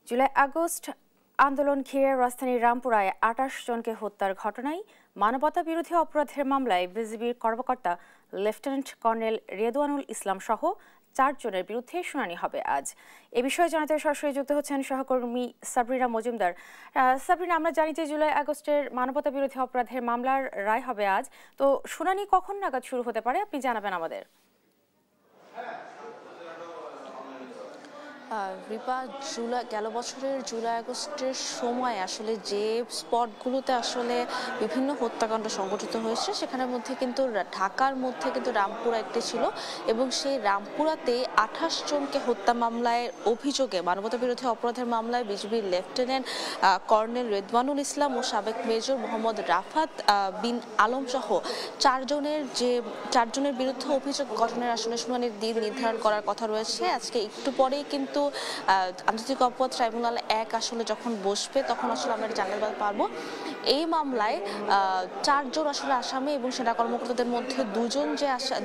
July August আন্দোলন ঘিরে রাজধানীর রামপুরায় ২৮ জনকে হত্যার ঘটনায় মানবতা বিরোধী অপরাধের মামলায় বিজিবির কর্মকর্তা লেফটেন্যান্ট কর্নেল রেদওয়ানুল ইসলাম সহ ৪ জনের বিরুদ্ধে শুনানি হবে আজ। এ বিষয়ে জানাতে সরাসরি যুক্ত হচ্ছেন সহকর্মী সাবরিনা মজুমদার। সাবরিনা, আমরা জানি যে জুলাই আগস্টের মানবতা বিরোধী অপরাধের মামলার রায় হবে আজ, তো শুনানি কখন নাগাদ শুরু হতে পারে আপনি জানাবেন আমাদের। রিপা, গেল বছরের জুলাই আগস্টের সময় আসলে যে স্পটগুলোতে আসলে বিভিন্ন হত্যাকাণ্ড সংঘটিত হয়েছে সেখানের মধ্যে কিন্তু ঢাকার মধ্যে কিন্তু রামপুরা একটি ছিল, এবং সেই রামপুরাতে ২৮ জনকে হত্যা মামলায় অভিযোগে মানবতা বিরোধী অপরাধের মামলায় বিজিবির লেফটেন্যান্ট কর্নেল রেদওয়ানুল ইসলাম ও সাবেক মেজর মোহাম্মদ রাফাত বিন আলম সহ ৪ জনের বিরুদ্ধে অভিযোগ গঠনের আসলে শুনানির দিন নির্ধারণ করার কথা রয়েছে। আজকে একটু পরেই কিন্তু আন্তর্জাতিক অপরাধ ট্রাইব্যুনাল ১ আসলে যখন বসবে তখন আসলে আমরা জানতে পারবো। এই মামলায় ৪ জন আসলে আসামি এবং সেনা কর্মকর্তাদের মধ্যে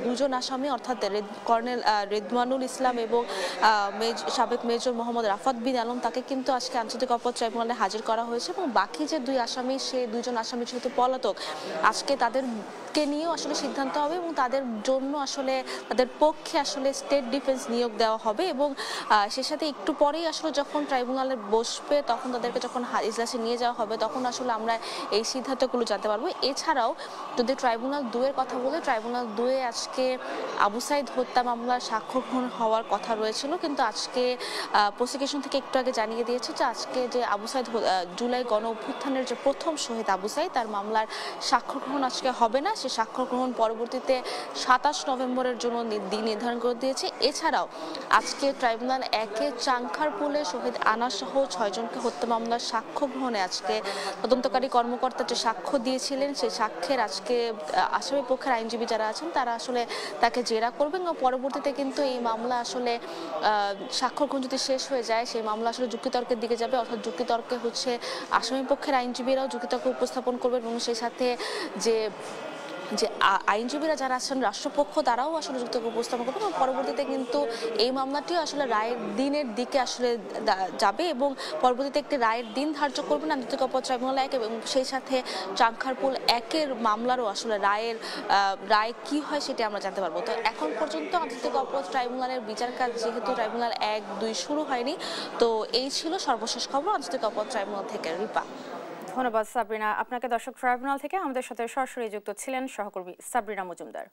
দুজন আসামি অর্থাৎ কর্নেল রেদওয়ানুল ইসলাম এবং সাবেক মেজর মোহাম্মদ রাফাত বিন আলম, তাকে কিন্তু আজকে আন্তর্জাতিক অপরাধ ট্রাইব্যুনালে হাজির করা হয়েছে, এবং বাকি যে ২ আসামি, সেই ২জন আসামি যেহেতু পলাতক, আজকে তাদেরকে নিয়েও আসলে সিদ্ধান্ত হবে এবং তাদের জন্য আসলে তাদের পক্ষে আসলে স্টেট ডিফেন্স নিয়োগ দেওয়া হবে, এবং সে সাথে একটু পরেই আসলে যখন ট্রাইব্যুনালে বসবে তখন তাদেরকে যখন ইজলাসে নিয়ে যাওয়া হবে তখন আসলে আমরা এই সিদ্ধান্তগুলো জানতে পারবো। এছাড়াও যদি ট্রাইব্যুনাল ২ এর কথা বলে, ট্রাইব্যুনাল ২ এ আজকে আবু সাইদ হত্যা মামলার সাক্ষ্য গ্রহণ হওয়ার কথা রয়েছিল, কিন্তু আজকে প্রসিকিউশন থেকে একটু আগে জানিয়ে দিয়েছে যে আজকে যে আবু সাইদ জুলাই গণ অভ্যুত্থানের যে প্রথম শহীদ আবু সাইদ, তার মামলার সাক্ষ্য গ্রহণ আজকে হবে না। সে সাক্ষ্য গ্রহণ পরবর্তীতে ২৭ নভেম্বরের জন্য দিন নির্ধারণ করে দিয়েছে। এছাড়াও আজকে ট্রাইব্যুনাল ১-এ চাংখারপুলে শহীদ আনাস সহ ৬ জনকে হত্যা মামলার সাক্ষ্য গ্রহণে আজকে তদন্তকারী কর্মকর্তা যে সাক্ষ্য দিয়েছিলেন, সেই সাক্ষ্যের আজকে আসামি পক্ষের আইনজীবী যারা আছেন তারা আসলে তাকে জেরা করবেন, এবং পরবর্তীতে কিন্তু এই মামলা আসলে সাক্ষ্য গ্রহণ যদি শেষ হয়ে যায় সেই মামলা আসলে যুক্তিতর্কের দিকে যাবে, অর্থাৎ যুক্তিতর্কে আসামি পক্ষের আইনজীবীরাও যুক্তিতর্ক উপস্থাপন করবেন, এবং সেই সাথে যে আইনজীবীরা যারা আছেন রাষ্ট্রপক্ষ তারাও আসলে যুক্তিতর্ক উপস্থাপন করবেন, এবং পরবর্তীতে কিন্তু এই মামলাটিও আসলে রায়ের দিনের দিকে আসলে যাবে, এবং পরবর্তীতে একটি রায়ের দিন ধার্য করবেন আন্তর্জাতিক অপরাধ ট্রাইব্যুনাল ১, এবং সেই সাথে চাংখারপুল ১-এর মামলারও আসলে রায় কি হয় সেটা আমরা জানতে পারবো। তো এখন পর্যন্ত আন্তর্জাতিক অপরাধ ট্রাইব্যুনালের বিচার কাজ যেহেতু ট্রাইব্যুনাল ১-২ শুরু হয়নি, তো এই ছিল সর্বশেষ খবর আন্তর্জাতিক অপরাধ ট্রাইব্যুনাল থেকে। রিপা, ধন্যবাদ সাবরিনা আপনাকে। দর্শক, ট্রাইব্যুনাল থেকে আমাদের সাথে সরাসরি যুক্ত ছিলেন সহকর্মী সাবরিনা মজুমদার।